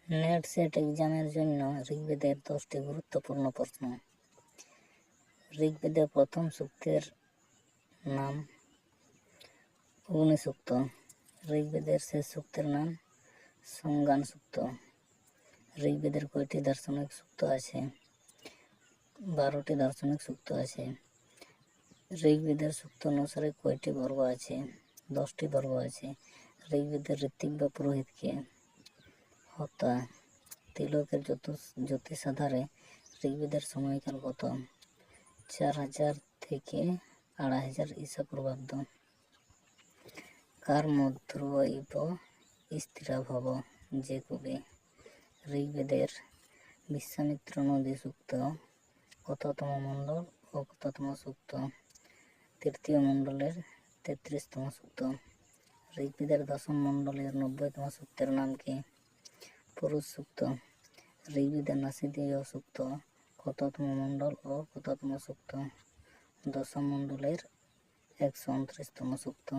Net set এক্সামের জন্য ঋগ্বেদের 10টি গুরুত্বপূর্ণ প্রশ্ন। ঋগ্বেদের প্রথম সূক্তের নাম অগ্নি সূক্ত। ঋগ্বেদের শেষ সূক্তের নাম সংজ্ঞান সূক্ত। ঋগ্বেদের কয়টি দার্শনিক সূক্ত আছে? 12টি দার্শনিক সূক্ত আছে। ঋগ্বেদের সূক্ত অনুসারে কয়টি বর্গ আছে? 10টি বর্গ আছে। ঋগ্বেদের ঋত্বিক বা পুরোহিতকে হত্যা। তিলকের জ্যোতিষ আধারে ঋগ্বেদের সময়কাল কত? 4000 থেকে 2500 ঈশাপূর্বাব্দ। কার মধ্যৈব স্থিরাভব যে কবি? ঋগ্বেদের বিশ্বামিত্র নদী সূক্ত কততম মণ্ডল ও কততম সূক্ত? তৃতীয় মণ্ডলের 33তম সূক্ত। ঋগ্বেদের দশম মণ্ডলের 90তম সূক্তের নাম কি? পুরুষ সূক্ত। ঋগ্বেদের নাসিদীয় সূক্ত কততম মণ্ডল ও কততম সূক্ত? দশম মণ্ডলের 129তম সূক্ত।